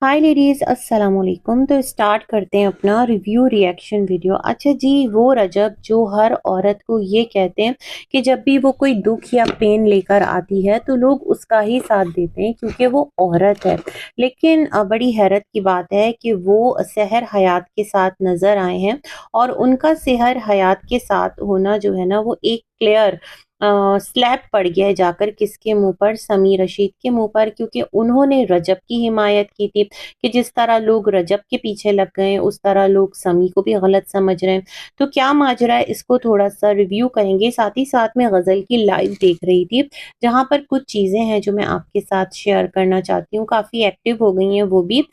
हाय ladies, अस्सलाम वालेकुम। तो स्टार्ट करते हैं अपना रिव्यू रिएक्शन वीडियो। अच्छा जी, वो रजब जो हर औरत को ये कहते हैं कि जब भी वो कोई दुख या पेन लेकर आती है तो लोग उसका ही साथ देते हैं क्योंकि वो औरत है। लेकिन बड़ी हैरत की बात है कि वो सहर हयात के साथ नजर आए हैं और उनका सहर हयात के साथ होना जो है ना, वो एक क्लियर स्लैप पड़ गया है जाकर किसके मुंह पर, समी रशीद के मुंह पर, क्योंकि उन्होंने रजब की हिमायत की थी कि जिस तरह लोग रजब के पीछे लग गए हैं उस तरह लोग समी को भी गलत समझ रहे हैं। तो क्या माजरा है, इसको थोड़ा सा रिव्यू करेंगे। साथ ही साथ में गजल की लाइव देख रही थी जहां पर कुछ चीजें हैं जो मैं आपके साथ शेयर करना चाहती हूँ। काफी एक्टिव हो गई हैं वो भी।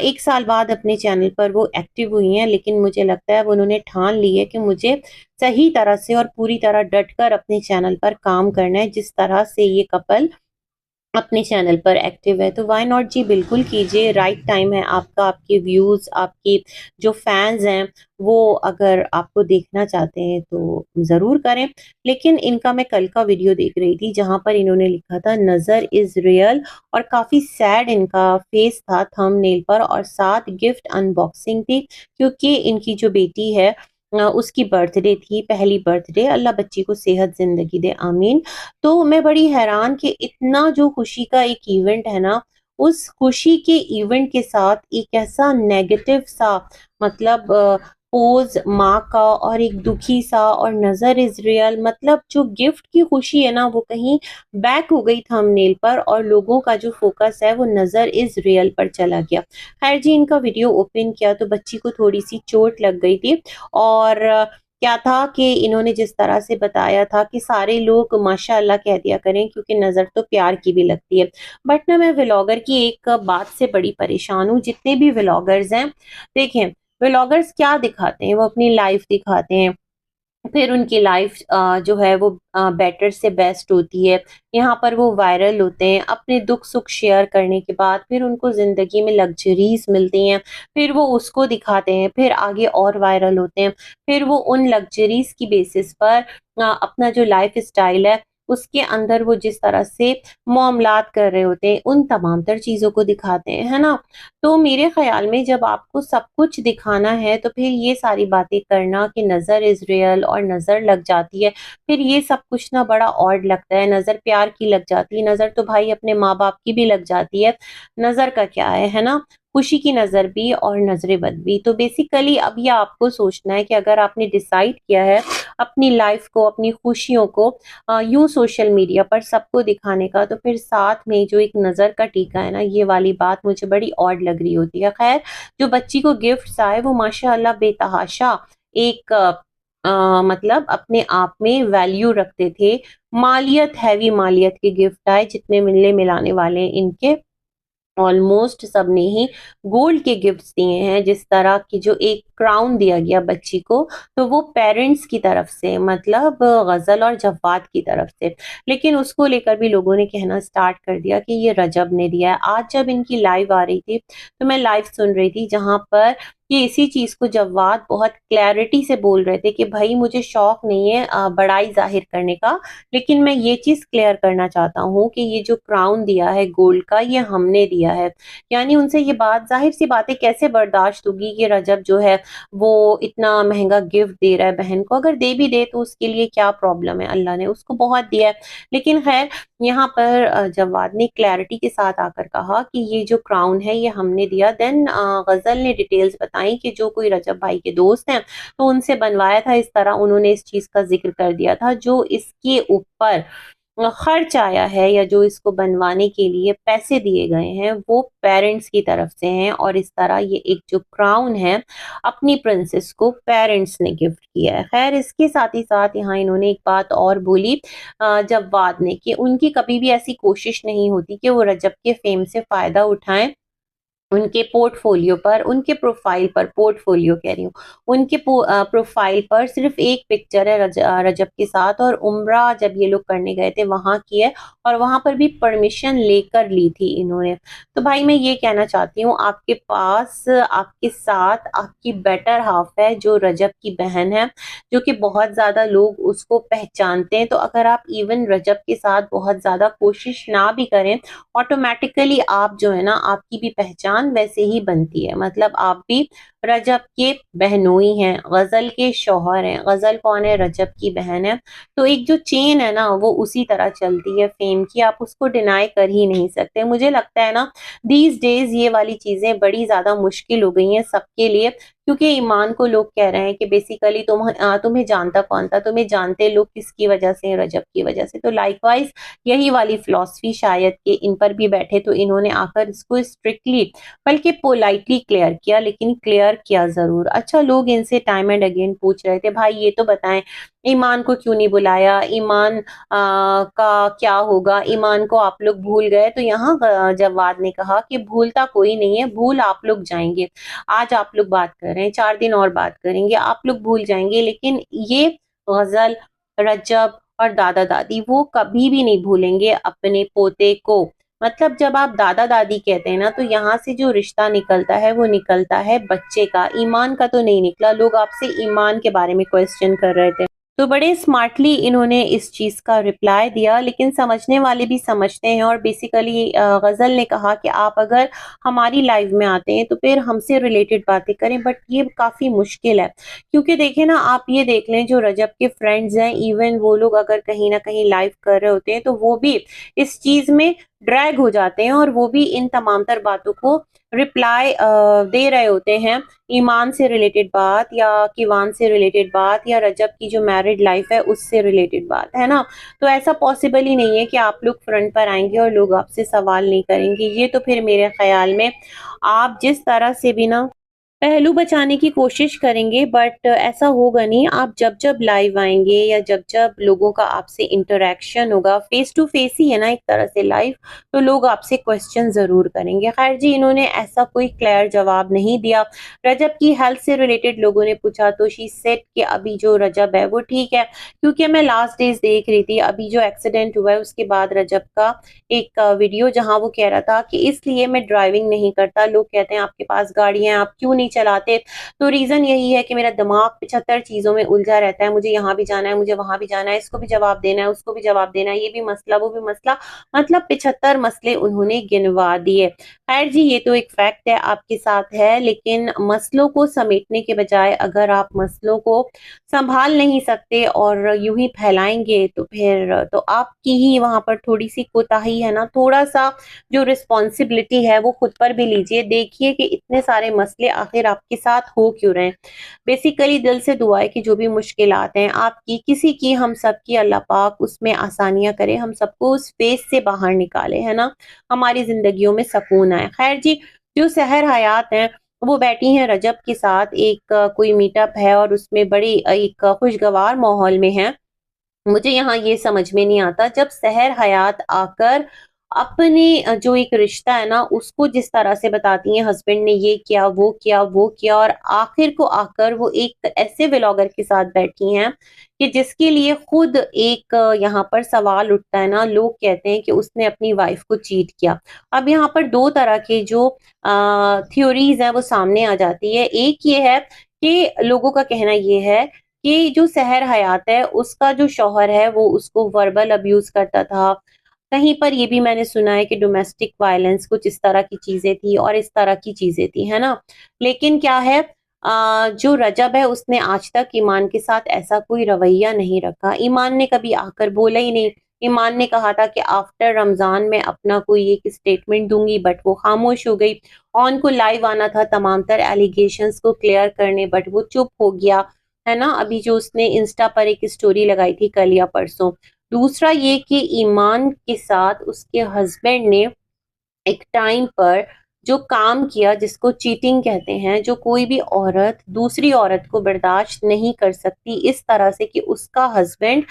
1 साल बाद अपने चैनल पर वो एक्टिव हुई हैं, लेकिन मुझे लगता है वो उन्होंने ठान ली है कि मुझे सही तरह से और पूरी तरह डट कर अपने चैनल पर काम करना है, जिस तरह से ये कपल अपने चैनल पर एक्टिव है। तो व्हाई नॉट जी, बिल्कुल कीजिए। राइट टाइम है आपका। आपके व्यूज, आपकी जो फैंस हैं, वो अगर आपको देखना चाहते हैं तो जरूर करें। लेकिन इनका मैं कल का वीडियो देख रही थी जहां पर इन्होंने लिखा था नजर इज रियल, और काफी सैड इनका फेस था थंबनेल पर, और साथ गिफ्ट अनबॉक्सिंग थी क्योंकि इनकी जो बेटी है उसकी बर्थडे थी, पहली बर्थडे। अल्लाह बच्ची को सेहत जिंदगी दे, आमीन। तो मैं बड़ी हैरान कि इतना जो खुशी का एक इवेंट है ना, उस खुशी के इवेंट के साथ एक ऐसा नेगेटिव सा, मतलब पोज माँ का, और एक दुखी सा, और नजर इज रियल, मतलब जो गिफ्ट की खुशी है ना वो कहीं बैक हो गई थंबनेल पर, और लोगों का जो फोकस है वो नजर इज रियल पर चला गया। खैर जी, इनका वीडियो ओपन किया तो बच्ची को थोड़ी सी चोट लग गई थी। और क्या था कि इन्होंने जिस तरह से बताया था कि सारे लोग माशाअल्लाह कह दिया करें क्योंकि नज़र तो प्यार की भी लगती है। बट ना, मैं व्लॉगर की एक बात से बड़ी परेशान हूँ। जितने भी व्लॉगर्स हैं, देखें, व्लॉगर्स क्या दिखाते हैं, वो अपनी लाइफ दिखाते हैं। फिर उनकी लाइफ जो है वो बेटर से बेस्ट होती है। यहाँ पर वो वायरल होते हैं अपने दुख सुख शेयर करने के बाद, फिर उनको जिंदगी में लग्जरीज मिलती हैं, फिर वो उसको दिखाते हैं, फिर आगे और वायरल होते हैं, फिर वो उन लग्जरीज की बेसिस पर अपना जो लाइफ स्टाइल है उसके अंदर वो जिस तरह से मामलात कर रहे होते हैं उन तमाम तर चीजों को दिखाते हैं, है ना। तो मेरे ख्याल में जब आपको सब कुछ दिखाना है तो फिर ये सारी बातें करना कि नज़र इज़ रियल और नज़र लग जाती है, फिर ये सब कुछ ना बड़ा ऑड लगता है। नज़र प्यार की लग जाती है, नज़र तो भाई अपने माँ बाप की भी लग जाती है। नज़र का क्या है ना। खुशी की नज़र भी और नज़र बद भी। तो बेसिकली अब ये आपको सोचना है कि अगर आपने डिसाइड किया है अपनी लाइफ को, अपनी खुशियों को यूं सोशल मीडिया पर सबको दिखाने का, तो फिर साथ में जो एक नज़र का टीका है ना, ये वाली बात मुझे बड़ी ऑड लग रही होती है। खैर, जो बच्ची को गिफ्ट्स आए वो माशाअल्लाह बेतहाशा एक मतलब अपने आप में वैल्यू रखते थे। मालियत, हैवी मालियत के गिफ्ट आए, जितने मिलने मिलाने वाले इनके ऑलमोस्ट सबने ही गोल्ड के गिफ्ट्स दिए हैं। जिस तरह की जो एक क्राउन दिया गया बच्ची को, तो वो पेरेंट्स की तरफ से, मतलब गजल और जव्वाद की तरफ से। लेकिन उसको लेकर भी लोगों ने कहना स्टार्ट कर दिया कि ये रजब ने दिया है। आज जब इनकी लाइव आ रही थी तो मैं लाइव सुन रही थी जहां पर ये इसी चीज को जव्वाद बहुत क्लैरिटी से बोल रहे थे कि भाई मुझे शौक नहीं है बड़ाई जाहिर करने का, लेकिन मैं ये चीज क्लियर करना चाहता हूँ कि ये जो क्राउन दिया है गोल्ड का, ये हमने दिया है। यानी उनसे ये बात, जाहिर सी बातें कैसे बर्दाश्त होगी कि रजब जो है वो इतना महंगा गिफ्ट दे रहा है बहन को। अगर दे भी दे तो उसके लिए क्या प्रॉब्लम है, अल्लाह ने उसको बहुत दिया है। लेकिन खैर, यहाँ पर जवाद ने क्लैरिटी के साथ आकर कहा कि ये जो क्राउन है ये हमने दिया। देन गजल ने डिटेल्स बताई कि जो कोई रजब भाई के दोस्त हैं तो उनसे बनवाया था। इस तरह उन्होंने इस चीज का जिक्र कर दिया था, जो इसके ऊपर खर्च आया है या जो इसको बनवाने के लिए पैसे दिए गए हैं वो पेरेंट्स की तरफ से हैं। और इस तरह ये एक जो क्राउन है अपनी प्रिंसेस को पेरेंट्स ने गिफ्ट किया है। खैर, इसके साथ ही साथ यहाँ इन्होंने एक बात और बोली जव्वाद ने, कि उनकी कभी भी ऐसी कोशिश नहीं होती कि वो रजब के फेम से फायदा उठाएं। उनके पोर्टफोलियो पर, उनके प्रोफाइल पर, पोर्टफोलियो कह रही हूँ, उनके प्रोफाइल पर सिर्फ एक पिक्चर है रजब के साथ, और उम्रा जब ये लोग करने गए थे वहां की है, और वहां पर भी परमिशन लेकर ली थी इन्होंने। तो भाई मैं ये कहना चाहती हूँ, आपके पास, आपके साथ आपकी बेटर हाफ है जो रजब की बहन है, जो कि बहुत ज्यादा लोग उसको पहचानते हैं। तो अगर आप इवन रजब के साथ बहुत ज्यादा कोशिश ना भी करें, ऑटोमेटिकली आप जो है ना, आपकी भी पहचान जान वैसे ही बनती है। मतलब आप भी रजब के बहनोई हैं, गजल के शौहर हैं। गजल कौन है? रजब की बहन है। तो एक जो चेन है ना वो उसी तरह चलती है फेम की, आप उसको डिनाई कर ही नहीं सकते। मुझे लगता है ना दीज डेज ये वाली चीजें बड़ी ज्यादा मुश्किल हो गई हैं सबके लिए, क्योंकि ईमान को लोग कह रहे हैं कि बेसिकली तुम्हें जानता कौन था, तुम्हें जानते लोग किसकी वजह से? रजब की वजह से। तो लाइकवाइज यही वाली फिलॉसफी शायद कि इन पर भी बैठे तो इन्होंने आकर इसको स्ट्रिक्टली बल्कि पोलाइटली क्लियर किया, लेकिन क्लियर किया जरूर। अच्छा, लोग इनसे टाइम एंड अगेन पूछ रहे थे भाई ये तो बताएं ईमान को क्यों नहीं बुलाया, ईमान का क्या होगा, ईमान को आप लोग भूल गए? तो यहाँ जवाद ने कहा कि भूलता कोई नहीं है, भूल आप लोग जाएंगे। आज आप लोग बात कर रहे हैं, 4 दिन और बात करेंगे, आप लोग भूल जाएंगे, लेकिन ये गजल, रजब और दादा दादी वो कभी भी नहीं भूलेंगे अपने पोते को। मतलब जब आप दादा दादी कहते हैं ना तो यहाँ से जो रिश्ता निकलता है वो निकलता है बच्चे का, ईमान का तो नहीं निकला। लोग आपसे ईमान के बारे में क्वेश्चन कर रहे थे, तो बड़े स्मार्टली इन्होंने इस चीज का रिप्लाई दिया, लेकिन समझने वाले भी समझते हैं। और बेसिकली गजल ने कहा कि आप अगर हमारी लाइफ में आते हैं तो फिर हमसे रिलेटेड बातें करें, बट ये काफी मुश्किल है। क्योंकि देखें ना, आप ये देख लें जो रजब के फ्रेंड्स हैं, इवन वो लोग अगर कहीं ना कहीं लाइव कर रहे होते हैं तो वो भी इस चीज में ड्रैग हो जाते हैं, और वो भी इन तमाम तर बातों को रिप्लाई दे रहे होते हैं। ईमान से रिलेटेड बात, या किवान से रिलेटेड बात, या रजब की जो मैरिड लाइफ है उससे रिलेटेड बात, है ना। तो ऐसा पॉसिबल ही नहीं है कि आप लोग फ्रंट पर आएंगे और लोग आपसे सवाल नहीं करेंगे। ये तो फिर मेरे ख्याल में आप जिस तरह से भी ना पहलू बचाने की कोशिश करेंगे, बट ऐसा होगा नहीं। आप जब जब लाइव आएंगे या जब जब लोगों का आपसे इंटरेक्शन होगा, फेस टू फेस ही है ना एक तरह से लाइव, तो लोग आपसे क्वेश्चन जरूर करेंगे। खैर जी, इन्होंने ऐसा कोई क्लियर जवाब नहीं दिया। रजब की हेल्थ से रिलेटेड लोगों ने पूछा तो शी सेड कि अभी जो रजब है वो ठीक है, क्योंकि मैं लास्ट डेज देख रही थी, अभी जो एक्सीडेंट हुआ है उसके बाद रजब का एक वीडियो जहां वो कह रहा था कि इसलिए मैं ड्राइविंग नहीं करता। लोग कहते हैं आपके पास गाड़ियां हैं, आप क्यों नहीं चलाते? तो रीजन यही है कि मेरा दिमाग 75 चीजों में उलझा रहता है, मुझे यहाँ भी जाना है, मुझे वहां भी जाना है, इसको भी जवाब देना है, उसको भी जवाब देना है, ये भी मसला, वो भी मसला। मतलब 75 मसले उन्होंने गिनवा दिए। खैर जी, ये तो एक फैक्ट है आपके साथ है, लेकिन मसलों को समेटने के बजाय अगर आप मसलों को संभाल नहीं सकते और यूं ही फैलाएंगे तो फिर तो आपकी ही वहां पर थोड़ी सी कोताही है ना। थोड़ा सा जो रिस्पॉन्सिबिलिटी है वो खुद पर भी लीजिए, देखिए कि इतने सारे मसले आखिर आपके साथ हो क्यों रहे हैं। बेसिकली दिल से दुआ है कि जो भी मुश्किलात हैं आपकी, किसी की, हम सब की, अल्लाह पाक उसमें आसानियां करे, हम सबको उस फेस से बाहर निकाले, है ना, हमारी जिंदगियों में सुकून आए। खैर जी, जो सहर हयात हैं वो बैठी हैं रजब के साथ, एक कोई मीटअप है और उसमें बड़ी एक खुशगवार माहौल में है। मुझे यहाँ ये समझ में नहीं आता, जब सहर हयात आकर अपने जो एक रिश्ता है ना उसको जिस तरह से बताती हैं, हस्बैंड ने ये किया, वो किया, वो किया, और आखिर को आकर वो एक ऐसे व्लॉगर के साथ बैठी हैं कि जिसके लिए खुद एक यहाँ पर सवाल उठता है ना। लोग कहते हैं कि उसने अपनी वाइफ को चीट किया। अब यहाँ पर दो तरह के जो थ्योरीज है वो सामने आ जाती है। एक ये है कि लोगों का कहना ये है कि जो सहर हयात है उसका जो शौहर है वो उसको वर्बल अब्यूज करता था। कहीं पर ये भी मैंने सुना है कि डोमेस्टिक वायलेंस कुछ इस तरह की चीजें थी और इस तरह की चीजें थी, है ना। लेकिन क्या है, जो रजब है उसने आज तक ईमान के साथ ऐसा कोई रवैया नहीं रखा। ईमान ने कभी आकर बोला ही नहीं। ईमान ने कहा था कि आफ्टर रमजान में अपना कोई एक स्टेटमेंट दूंगी, बट वो खामोश हो गई। ऑन को लाइव आना था तमाम तर एलिगेशंस को क्लियर करने, बट वो चुप हो गया, है ना। अभी जो उसने इंस्टा पर एक स्टोरी लगाई थी कल या परसों। दूसरा ये कि ईमान के साथ उसके हस्बैंड ने एक टाइम पर जो काम किया जिसको चीटिंग कहते हैं, जो कोई भी औरत दूसरी औरत को बर्दाश्त नहीं कर सकती इस तरह से कि उसका हस्बैंड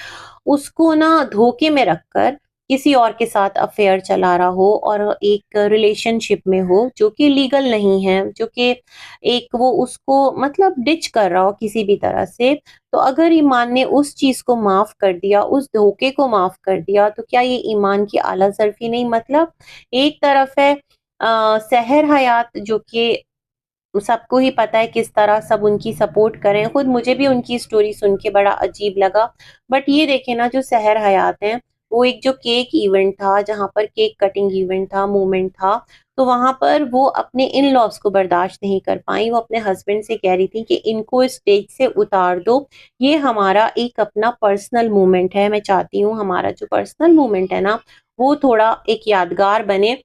उसको ना धोखे में रखकर किसी और के साथ अफेयर चला रहा हो और एक रिलेशनशिप में हो जो कि लीगल नहीं है, जो कि एक वो उसको मतलब डिच कर रहा हो किसी भी तरह से। तो अगर ईमान ने उस चीज को माफ कर दिया, उस धोखे को माफ कर दिया, तो क्या ये ईमान की आला जरफी नहीं? मतलब एक तरफ है सहर हयात जो कि सबको ही पता है किस तरह सब उनकी सपोर्ट करें, खुद मुझे भी उनकी स्टोरी सुन के बड़ा अजीब लगा। बट ये देखे ना, जो सहर हयात हैं वो एक जो केक इवेंट था, जहां पर केक कटिंग इवेंट था, मूवमेंट था, तो वहां पर वो अपने इन लॉस को बर्दाश्त नहीं कर पाई। वो अपने हस्बैंड से कह रही थी कि इनको स्टेज से उतार दो, ये हमारा एक अपना पर्सनल मोमेंट है, मैं चाहती हूँ हमारा जो पर्सनल मोमेंट है ना वो थोड़ा एक यादगार बने।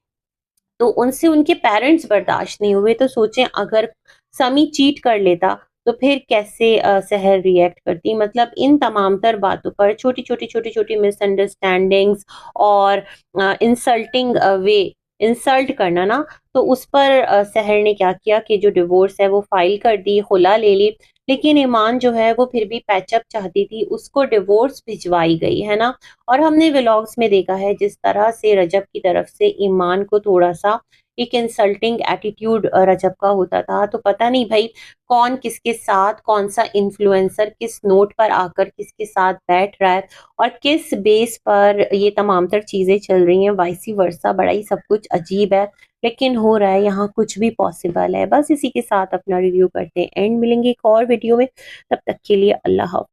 तो उनसे उनके पेरेंट्स बर्दाश्त नहीं हुए। तो सोचें अगर समी चीट कर लेता तो फिर कैसे सहर रिएक्ट करती। मतलब इन तमाम तर बातों पर छोटी-छोटी मिसअंडरस्टैंडिंग्स और इंसल्टिंग वे इंसल्ट करना ना, तो उस पर सहर ने क्या किया कि जो डिवोर्स है वो फाइल कर दी, खुला ले ली। लेकिन ईमान जो है वो फिर भी पैचअप चाहती थी, उसको डिवोर्स भिजवाई गई, है ना? और हमने व्लॉग्स में देखा है जिस तरह से रजब की तरफ से ईमान को थोड़ा-सा एक इंसल्टिंग एटीट्यूड रजब का होता था। तो पता नहीं भई कौन किसके साथ, कौन-सा इन्फ्लुएंसर किस नोट पर आकर किसके साथ बैठ रहा है और किस बेस पर ये तमाम तर चीज़ें चल रही हैं, वाइसी वर्सा बड़ा ही सब कुछ अजीब है। लेकिन हो रहा है यहाँ कुछ भी पॉसिबल है। बस इसी के साथ अपना रिव्यू करते हैं एंड मिलेंगे एक और वीडियो में। तब तक के लिए अल्लाह हाफ़िज़।